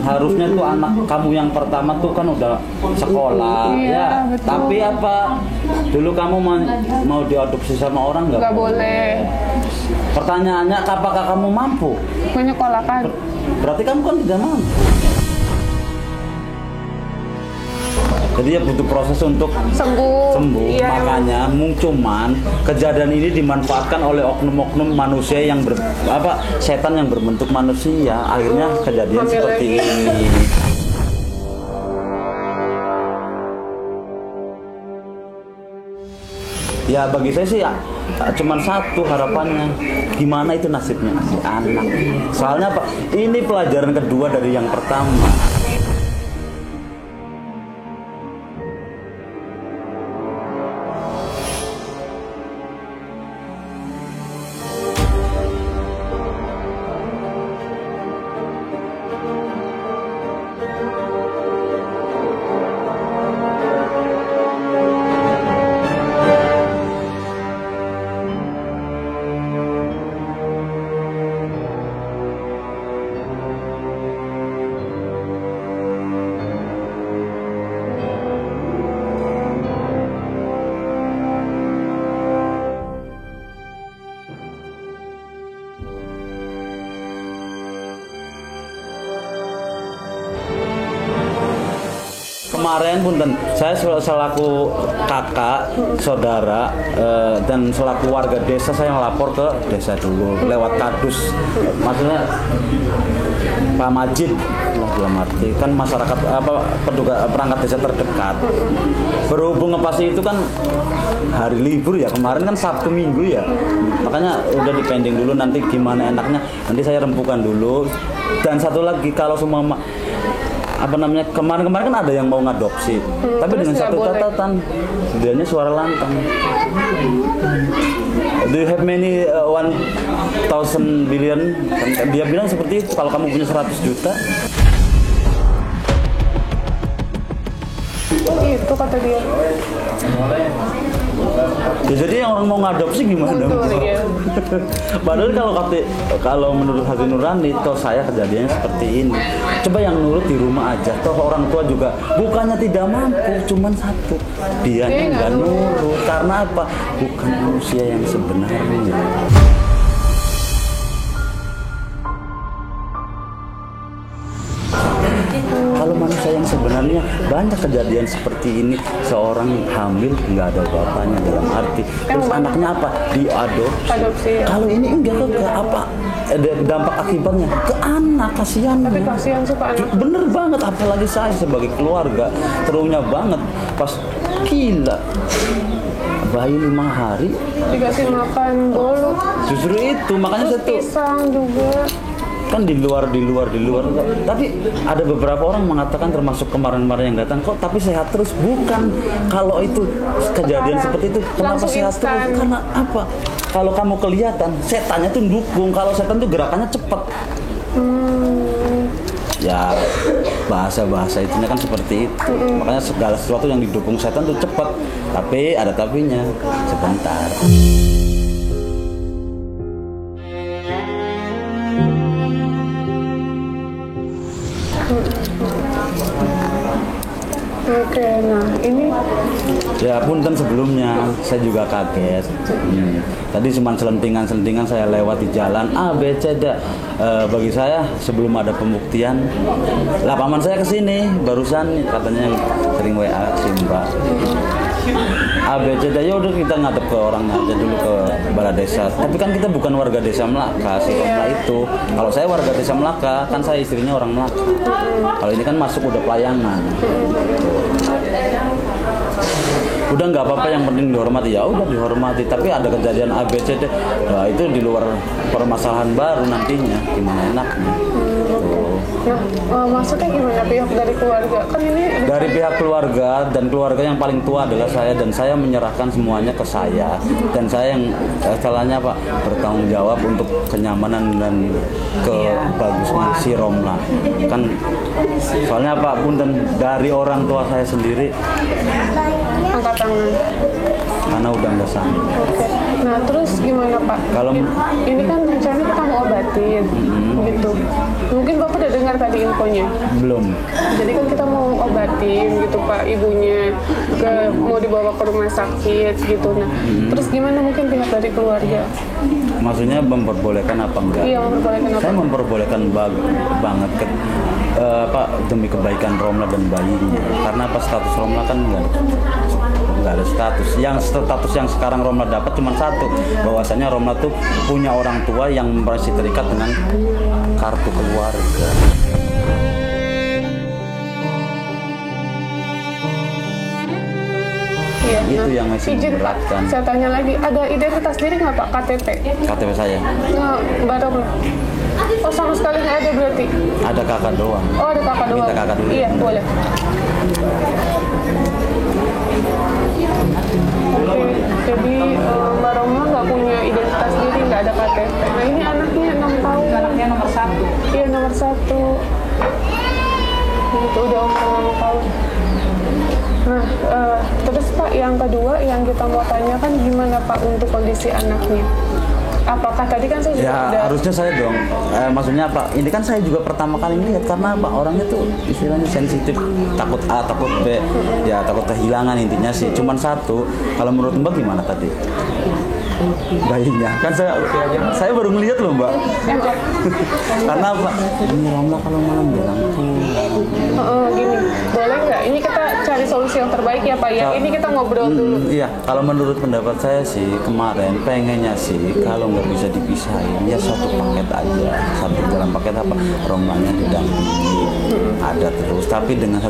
harusnya tuh anak kamu yang pertama tuh kan udah sekolah, ya. Betul. Tapi apa dulu kamu mau diadopsi sama orang nggak? Nggak boleh. Pertanyaannya, apakah kamu mampu? Menyekolahkan. Berarti kamu kan tidak mampu. Jadi ya butuh proses untuk Sembuh. Iya, Makanya cuman kejadian ini dimanfaatkan oleh oknum-oknum manusia yang setan yang berbentuk manusia. Akhirnya kejadian seperti ini. Ya bagi saya sih cuman satu harapannya, gimana itu nasibnya si anak. Soalnya apa? Ini pelajaran kedua dari yang pertama. Kemarin punten, saya selaku kakak, saudara, dan selaku warga desa, saya melapor ke desa dulu lewat kadus. Maksudnya Pak Majid, dalam arti kan masyarakat perangkat desa terdekat. Berhubung ngepasi itu kan hari libur ya, kemarin kan Sabtu Minggu ya, makanya udah dipending dulu, nanti gimana enaknya nanti saya rempukan dulu. Dan satu lagi, kalau semua kemarin kan ada yang mau ngadopsi, tapi dengan satu catatan, dianya suara lantang. Do you have many 1,000 billion? Dia bilang seperti itu, kalau kamu punya 100 juta. Itu kata dia. Ya, jadi yang orang mau ngadopsi gimana? Iya. Padahal kalau menurut hati nurani, toh saya kejadiannya seperti ini. Coba yang nurut di rumah aja. Toh orang tua juga bukannya tidak mampu, cuman satu, dia nggak nurut. Karena apa? Bukan manusia yang sebenarnya. Kalau manusia yang sebenarnya banyak kejadian seperti ini, seorang hamil nggak ada bapaknya, dalam arti terus anaknya apa diadopsi. Kalau ini enggak ke apa ada dampak akibatnya ke anak, kasihan. Tapi kasihan sih Pak anak. Bener banget, apalagi saya sebagai keluarga terunya banget pas gila bayi 5 hari dikasih makan bolu. Justru itu makanya saya tuh Pisang juga. kan di luar. Tapi ada beberapa orang mengatakan, termasuk kemarin-kemarin yang datang, kok tapi sehat terus. Bukan, kalau itu kejadian seperti itu kenapa Langsung sehat instan. terus? Karena apa? Kalau kamu kelihatan setannya tuh dukung, kalau setan tuh gerakannya cepat. Ya bahasa itunya kan seperti itu. Makanya segala sesuatu yang didukung setan tuh cepat, tapi ada tapinya, sebentar. Oke, nah ini Ya punten sebelumnya, saya juga kaget. Tadi cuma selentingan saya lewat di jalan A, B, C, D. Bagi saya sebelum ada pembuktian, lah paman saya kesini barusan katanya yang sering WA si Mbak. A, B, C, D, ya udah kita ngadep ke orang aja dulu, ke balai desa. Tapi kan kita bukan warga desa Melaka, si Mbak itu. Kalau saya warga desa Melaka, kan saya istrinya orang Melaka. Kalau ini kan masuk udah pelayanan. Udah nggak apa-apa, yang penting dihormati. Ya udah dihormati, tapi ada kejadian A, B, C, D, nah itu di luar permasalahan baru nantinya, gimana enaknya. Nah, maksudnya gimana pihak dari keluarga? Kan ini Dari pihak keluarga, dan keluarga yang paling tua adalah saya, dan saya menyerahkan semuanya ke saya, dan saya yang salahnya Pak bertanggung jawab untuk kenyamanan dan kebagusnya si Romla. Kan soalnya Pak punten, dari orang tua saya sendiri angkat tangan. karena udah nggak sanggup. Oke. Nah terus gimana Pak? Kalau Ini kan rencana kita mau obatin, gitu. Mungkin Bapak udah dengar tadi infonya. belum, Jadi kan kita mau obatin gitu Pak ibunya, mau dibawa ke rumah sakit gitu. Nah terus gimana mungkin pihak dari keluarga? maksudnya memperbolehkan apa enggak? Iya memperbolehkan apa? Saya memperbolehkan banget demi kebaikan Romla dan bayinya. Karena apa, status Romla kan nggak ada status. Status yang sekarang Romla dapat cuma satu, bahwasanya Romla tuh punya orang tua yang masih terikat dengan kartu keluarga. Iya, Itu yang masih izin Pak, memberatkan. saya tanya lagi, ada identitas diri nggak Pak KTP? KTP saya Nggak, baru. Oh sama sekali nggak ada berarti? ada kakak doang. Oh ada kakak doang? Minta kakak dulu. Iya boleh. Oke, jadi Mbak Roma nggak punya identitas diri, nggak ada KTP. Nah ini anaknya 6 tahun. Anaknya nomor 1. Iya nomor 1. Itu udah umur 6 tahun. Nah, terus Pak, yang kedua yang kita mau tanyakan gimana Pak untuk kondisi anaknya? Apakah tadi kan saya juga Ya udah... harusnya saya dong, maksudnya apa? Ini kan saya juga pertama kali melihat karena apa? Orangnya tuh istilahnya sensitif, takut A, takut B, ya takut kehilangan intinya sih. Cuman satu, kalau menurut Mbak gimana tadi? Bayinya, kan saya baru ngelihat loh Mbak. Karena apa? Ini Romla kalau malam bilang Gini, boleh nggak? Ini kita cari solusi yang terbaik ya Pak ya. Ini kita ngobrol dulu. Iya, kalau menurut pendapat saya sih kemarin pengennya sih kalau nggak bisa dipisahin ya satu paket aja, satu dalam paket apa, Romlanya didampingi ada terus, tapi dengan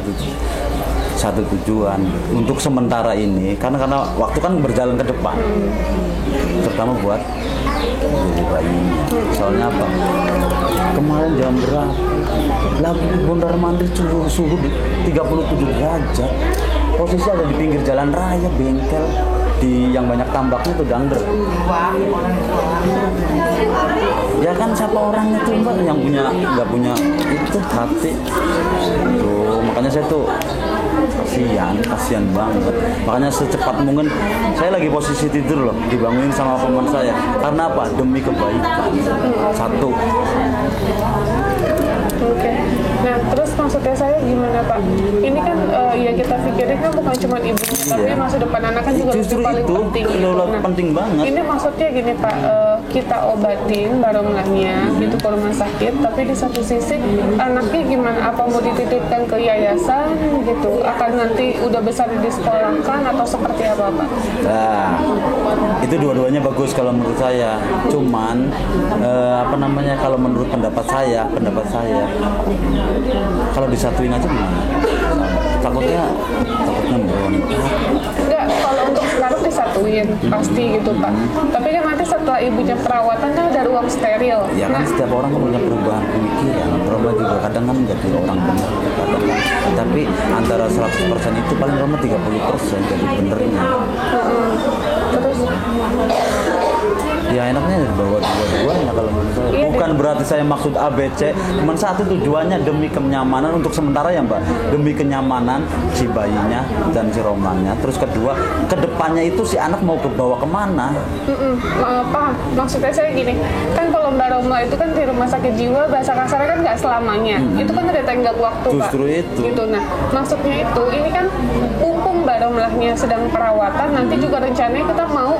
satu tujuan untuk sementara ini karena waktu kan berjalan ke depan, terutama buat jadi bayinya. Soalnya apa? Kemarin jam berapa? Lah bundar mandir suhu 37 derajat. Posisi ada di pinggir jalan raya, bengkel di yang banyak tambaknya tuh Dangder. Ya kan siapa orangnya tuh Mbak yang nggak punya itu hati. Tuh makanya saya tuh kasihan banget. Makanya secepat mungkin saya lagi posisi tidur loh, dibangunin sama teman saya. Karena apa? Demi kebaikan. Satu. Oke. Nah, terus maksudnya saya gimana Pak? Ini kan ya kita pikirin kan bukan cuma ibunya, tapi masa depan anak kan juga Justru paling itu penting. Gitu. Nah, penting banget. ini maksudnya gini Pak, kita obatin baromlahnya gitu ke rumah sakit, tapi di satu sisi anaknya gimana? Apa mau dititipkan ke yayasan gitu? Akan nanti udah besar disekolahkan atau seperti apa Pak? Nah, itu dua-duanya bagus kalau menurut saya. Cuman kalau menurut pendapat saya kalau disatuin aja gimana? Takutnya berontak. Enggak, kalau untuk sekarang disatuin pasti gitu Pak. Tapi kan nanti setelah ibunya perawatan kan ada ruang steril. Ya kan setiap orang kan punya perubahan pemikiran. Roma juga kadang kan jadi orang benar, kadang kan. Tapi antara 100% itu paling Roma 30% jadi benernya. Terus Ya enaknya bawa dua-duanya kalau menurut saya. Iya, Bukan berarti saya maksud ABC, cuma satu tujuannya demi kenyamanan untuk sementara ya Mbak, demi kenyamanan si bayinya dan si Romanya. Terus kedua, kedepannya itu si anak mau kebawa kemana? paham. Maksudnya saya gini, kan kalau Mbak Roma itu kan di rumah sakit jiwa, bahasa kasarnya kan nggak selamanya. Itu kan ada tenggat waktu Justru Pak. itu. Gitu. Nah, maksudnya itu, ini kan mumpung Mbak Romlahnya sedang perawatan, nanti juga rencananya kita mau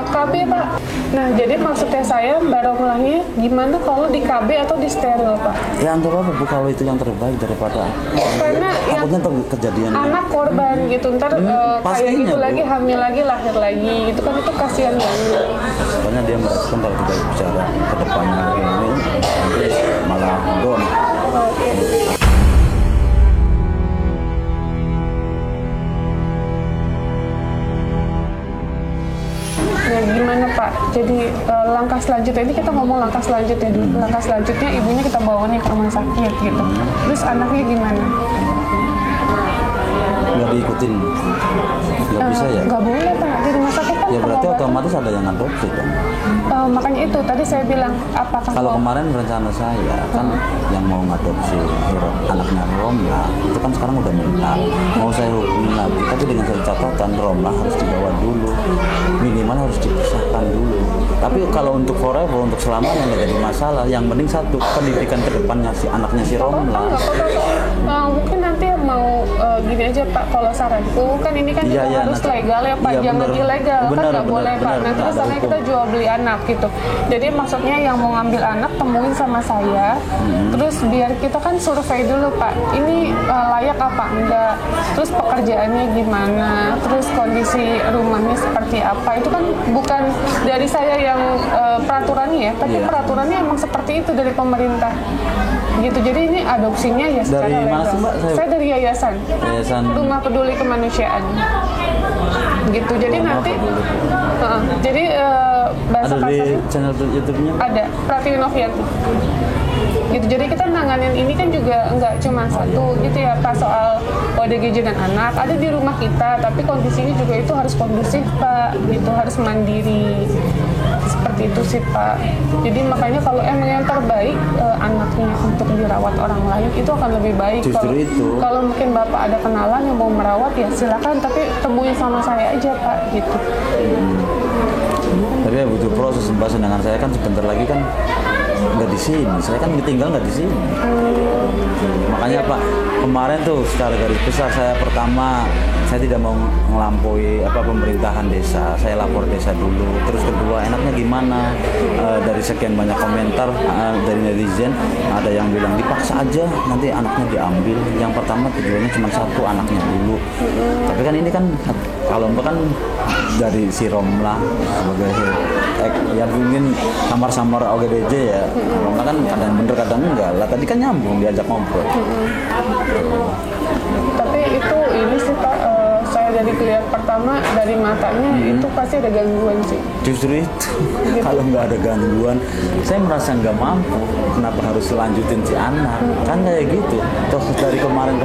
KB Pak. Nah, jadi maksudnya saya Mbak Romlahnya gimana kalau di KB atau di steril Pak? Ya anggap apa Bu kalau itu yang terbaik daripada Karena yang takutnya kejadian anak korban gitu, ntar kayak pastinya, gitu Bu. lagi, hamil lagi, lahir lagi, itu kan itu kasihan banget. soalnya dia merespon kalau kita bicara ke depannya ini nanti malah down. Oke. Nah, gimana Pak? Jadi langkah selanjutnya, ini kita ngomong langkah selanjutnya dulu. Langkah selanjutnya ibunya kita bawa nih ke rumah sakit gitu. Terus anaknya gimana? Nggak diikutin, nggak bisa ya? Nggak boleh Pak, di rumah sakit kan Ya berarti pengobatan. otomatis ada yang adopsi dong. Makanya itu tadi saya bilang apakah Kalau mau- kemarin rencana saya kan yang mau ngadopsi anaknya Romla itu kan sekarang udah mental, mau saya hubungin lagi, tapi dengan satu catatan, Romlah harus dibawa dulu, minimal harus dipisahkan dulu. Tapi kalau untuk forever, untuk selamanya nggak jadi masalah. Yang penting satu, pendidikan ke depannya si anaknya si Romlah. Mungkin nanti mau gini aja Pak, kalau saranku kan ini kan Iya, juga iya, harus nanti- legal ya Pak, iya, jangan bener. ilegal kan Bener, nggak bener, boleh Pak. bener, Nanti bener, ada misalnya kita hukum. jual beli anak gitu. Jadi maksudnya yang mau ngambil anak temuin sama saya, terus biar kita kan survei dulu Pak. Ini layak apa enggak? Terus pekerjaannya gimana? Terus kondisi rumahnya seperti apa? Itu kan bukan dari saya yang peraturannya ya, tapi Iya. peraturannya emang seperti itu dari pemerintah. Gitu. Jadi ini adopsinya ya secara Dari mana legal. sih, Mbak? Saya dari yayasan. Yayasan Rumah Peduli Kemanusiaan. Gitu. Jadi Rumah nanti Peduli. jadi bahasa ada di kasarnya channel YouTube-nya. ada Pratiwi Novianti. Gitu. Jadi kita nanganin ini kan juga nggak cuma satu gitu ya Pak, soal ODGJ dan anak ada di rumah kita, tapi kondisinya juga itu harus kondusif Pak, gitu, harus mandiri. Seperti itu sih Pak. Jadi makanya kalau emang yang terbaik anaknya untuk dirawat orang lain itu akan lebih baik. Justru Kalau- itu. Kalau mungkin Bapak ada kenalan yang mau merawat ya silakan, tapi temuin sama saya aja Pak, gitu. Tapi ya butuh proses, Mbak. Sedangkan saya kan sebentar lagi kan nggak di sini. Saya kan tinggal nggak di sini. Makanya Pak, kemarin tuh secara garis besar saya pertama saya tidak mau melampaui pemerintahan desa. Saya lapor desa dulu. Terus kedua, enaknya gimana? Dari sekian banyak komentar dari netizen, ada yang bilang dipaksa aja, nanti anaknya diambil. Yang pertama tujuannya cuma satu, anaknya dulu. Tapi kan ini kan kalau Mbak kan dari si Romlah sebagai ya mungkin samar-samar OGDJ ya. Romlah kan kadang bener kadang enggak lah. Tadi kan nyambung diajak ngobrol. Tapi itu ini sih Pak, saya dari kelihatan pertama dari matanya itu pasti ada gangguan sih. Justru itu, kalau nggak ada gangguan, saya merasa nggak mampu. Kenapa harus lanjutin si anak? Kan kayak gitu. Terus dari kemarin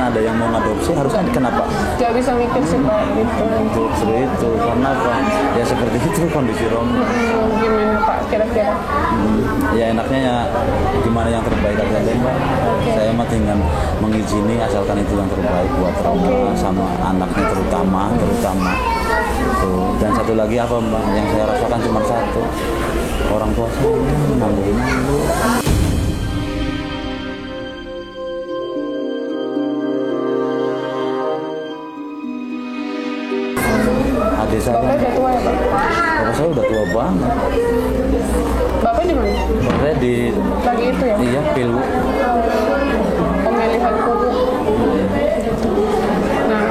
ada yang mau ngadopsi, harusnya kenapa? Gak bisa mikir sih Pak, gitu. Justru itu, karena apa? Ya seperti itu kondisi Romlah. Gimana Pak kira-kira? Ya enaknya ya gimana yang terbaik aja deh Mbak. Saya mah tinggal mengizini asalkan itu yang terbaik buat Roma sama anaknya terutama. Tuh. Dan satu lagi apa Mbak yang saya rasakan cuma satu, orang tua saya nangguin dulu. Adik saya, Bapak udah tua ya Pak? bapak saya udah tua banget. Bapak di mana? Bapak saya di Lagi itu ya? iya Pilwu. Pemilihan kuku. Nah,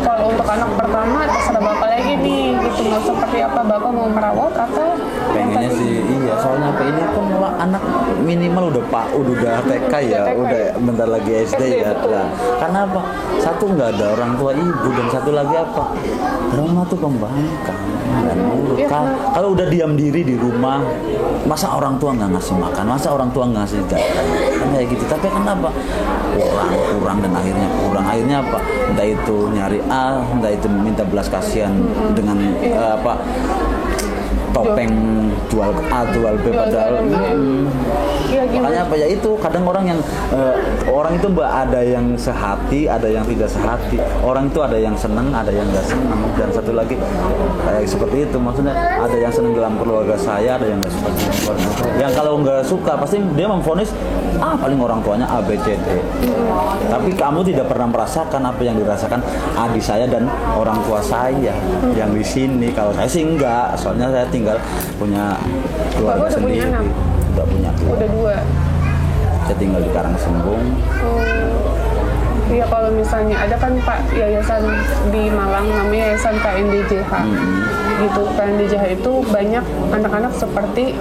kalau untuk anak pertama terserah Bapak lagi nih, gitu. Mau seperti apa Bapak mau merawat atau yang Pengennya tadi? sih iya, soalnya apa ini kan anak minimal udah udah TK ya, TK udah ya. bentar lagi SD ya. betul. Nah, karena apa? Satu nggak ada orang tua ibu, dan satu lagi apa? Rumah tuh pembangkang dan buruk. Iya, Kalau udah diam diri di rumah, masa orang tua nggak ngasih makan, masa orang tua nggak ngasih jajan, kan kayak gitu. Tapi kenapa? Kurang dan akhirnya apa? Entah itu nyari A, entah itu minta belas kasihan dengan topeng jual A jual B padahal Iya gimana? makanya apa ya itu kadang orang yang orang itu Mbak ada yang sehati ada yang tidak sehati, orang itu ada yang senang ada yang nggak senang, dan satu lagi kayak seperti itu, maksudnya ada yang senang dalam keluarga saya, ada yang nggak suka dalam keluarga saya. Yang kalau nggak suka pasti dia memvonis paling orang tuanya A B C D, tapi kamu tidak pernah merasakan apa yang dirasakan adik saya dan orang tua saya yang di sini. Kalau saya sih enggak, soalnya saya tinggal punya keluarga Bapak udah punya sendiri. anak? Udah punya Udah 2. saya tinggal di Karangsembung. Iya kalau misalnya ada kan Pak yayasan di Malang namanya Yayasan KNDJH. Gitu KNDJH itu banyak anak-anak seperti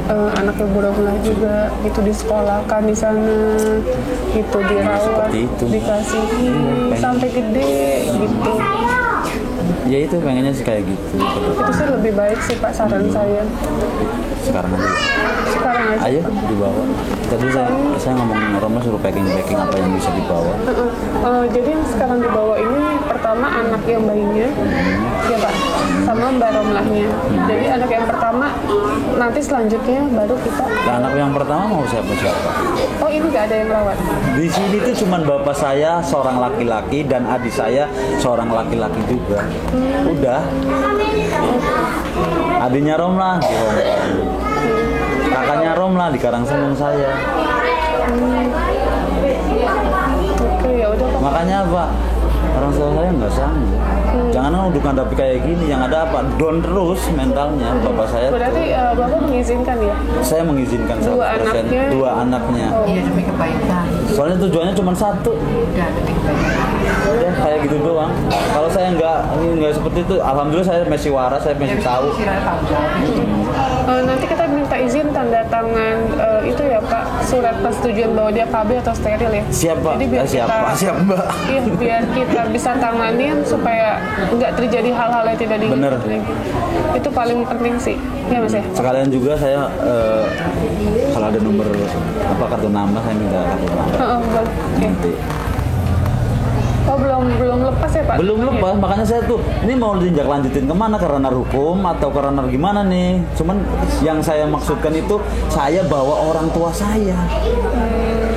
anaknya Bu Romlah juga gitu disekolahkan di sana, gitu dirawat, seperti itu. dikasihi sampai gede gitu. Ya itu pengennya sih kayak gitu. Itu sih lebih baik sih Pak saran saya. sekarang aja. Sekarang aja. Ayo dibawa. Tadi saya ngomong Roma suruh packing apa yang bisa dibawa. Jadi yang sekarang dibawa ini pertama anak yang bayinya, ya Pak, sama Mbak Romlahnya. Jadi anak yang pertama, nanti selanjutnya baru kita. Nah, anak yang pertama mau siapa? Oh ini nggak ada yang rawat. Di sini tuh cuman bapak saya seorang laki-laki dan adik saya seorang laki-laki juga. Udah. Adiknya Romlah di Hongkong. Kakaknya Romlah di Karangselung saya. Oke, ya udah Pak. Makanya Pak, orang tua saya nggak sanggup. Jangan udah hadapi kayak gini, yang ada apa? Down terus mentalnya. Bapak saya. Berarti Bapak mengizinkan ya? Saya mengizinkan 100%. Dua anaknya. Iya, demi kebaikan. Soalnya tujuannya cuma satu. Udah demi kebaikan. Ya kayak gitu doang. Kalau saya nggak seperti itu, alhamdulillah saya masih waras, saya masih tahu. Nanti kita minta izin tanda tangan itu ya Pak, surat persetujuan bahwa dia KB atau steril ya. Siap Pak. Jadi biar Siap Mbak. Iya, biar kita bisa tanganin supaya nggak terjadi hal-hal yang tidak Bener. diinginkan lagi. Itu paling penting sih, ya Mas ya. Sekalian juga saya kalau ada nomor kartu nama saya minta kartu nama. Boleh. Oke. Oh belum lepas ya Pak? Belum lepas, makanya saya tuh ini mau tinjak lanjutin kemana, karena hukum atau karena gimana nih. Cuman yang saya maksudkan itu saya bawa orang tua saya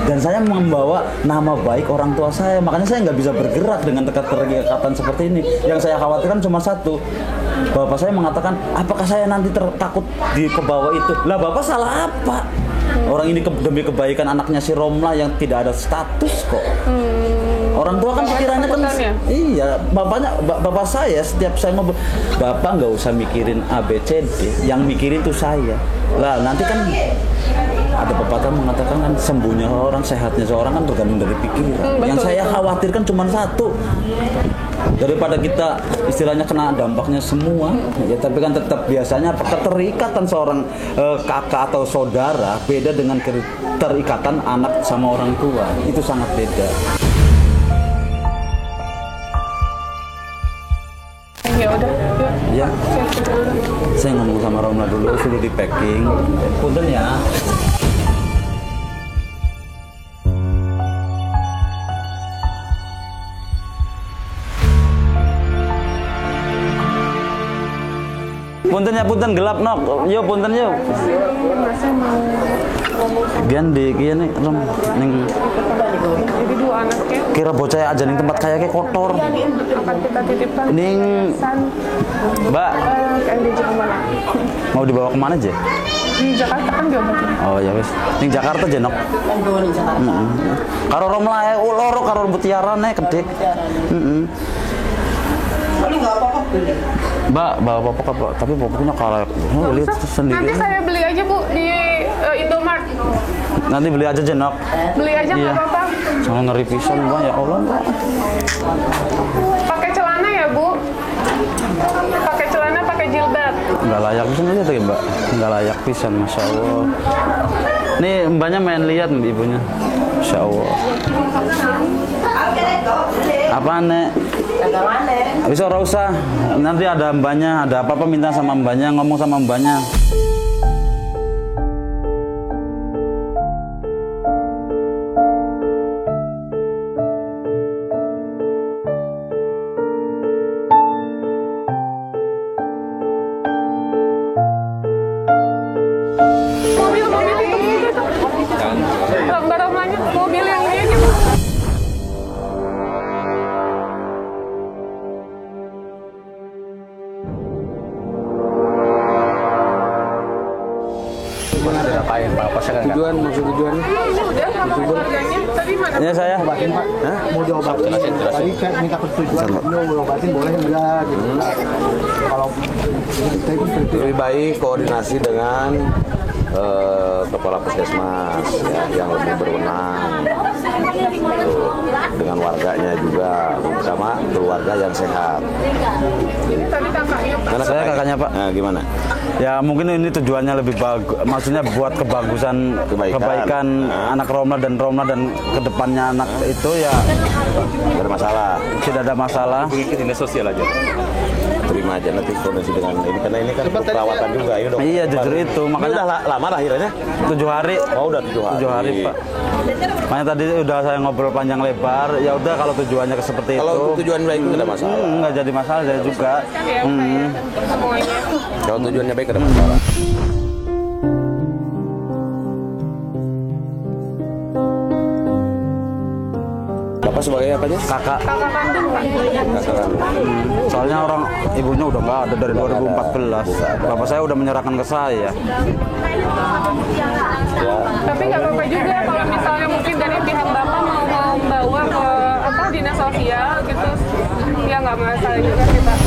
dan saya membawa nama baik orang tua saya, makanya saya nggak bisa bergerak dengan terikatan seperti ini. Yang saya khawatirkan cuma satu, bapak saya mengatakan apakah saya nanti takut di kebawa itu. Lah bapak salah apa? Orang ini demi kebaikan anaknya si Romlah yang tidak ada status kok. Orang tua kan pikirannya kan iya, bapak saya setiap saya ngobrol, bapak nggak usah mikirin ABCD, yang mikirin tuh saya. Lah nanti kan ada pepatah mengatakan kan sembuhnya orang, sehatnya seorang kan tergantung dari pikiran. Yang saya khawatirkan cuma satu, daripada kita istilahnya kena dampaknya semua ya, tapi kan tetap biasanya keterikatan seorang kakak atau saudara beda dengan keterikatan anak sama orang tua, itu sangat beda. Ya udah, yuk. Ya, Siap. saya ngomong sama Romlah dulu, suruh di packing. Punten ya. Punten gelap nok. Yo punten yo. Masa mau ngomong sama Gian di kieu nih Rom ning jadi dua anaknya kira bocah aja ning tempat kayaknya kotor. akan kita titipkan Ning Mbak, ke NDJ kemana? mau dibawa kemana aja? Di Jakarta kan diobatin. Oh ya wis. Ning Jakarta aja nok. Karo Romlah loro karo mutiarane kedek. Heeh. Mbak, bawa popok apa? Tapi popoknya kalau lihat sendiri. Nanti saya beli aja Bu di Indomart. Nanti beli aja jenok. Beli aja nggak Iya. apa-apa. Jangan ngeri pisan Mbak, ya Allah Mbak. Pakai celana ya Bu. Pakai celana, pakai jilbab. Nggak layak pisan lihat ya Mbak. Nggak layak pisan, Masya Allah. Nih mbaknya main lihat nih ibunya. Masya Allah. Apaan Nek? Bisa ora usah. Nanti ada mbaknya, ada apa-apa minta sama mbaknya, ngomong sama mbaknya. Mobil itu. Lembar-lembarnya mobil yang ini aja Bu. Ngapain Pak? Apa saya nggak? Maksud tujuannya Udah sama keluarganya. Tadi mana? Ya saya. obatin Pak. Mau diobatin. Tadi saya minta persetujuan, mau diobatin boleh enggak gitu. Kalau kita itu seperti Lebih baik koordinasi dengan kepala puskesmas ya, yang lebih berwenang, dengan warganya juga, sama keluarga yang sehat. Ini tadi kakaknya Pak. Karena Saya kakaknya Pak. Nah, gimana? Ya mungkin ini tujuannya lebih bagus, maksudnya buat kebagusan, kebaikan anak Romlah dan kedepannya anak itu ya Gak ada masalah. tidak ada masalah. Dinas sosial aja. Terima aja nanti koordinasi dengan ini karena ini kan untuk perawatan juga ya dok. Iya jujur itu Ini makanya udah lama lahirannya? 7 hari. Oh udah 7 hari. 7 hari Pak. Makanya tadi udah saya ngobrol panjang lebar. Ya udah kalau tujuannya seperti itu. Kalau tujuan baik nggak ada masalah. Nggak jadi masalah saya juga. Kan ya Pak ya, semuanya. Kalau tujuannya baik nggak ada masalah. Bapak sebagai apanya? Kakak. Kakak kandung Pak. Kakak kandung. Soalnya orang ibunya udah nggak ada dari 2014. Bapak saya udah menyerahkan ke saya. Tapi nggak apa-apa juga kalau misalnya mungkin dari pihak Bapak mau membawa ke dinas sosial gitu, ya nggak masalah juga sih Pak.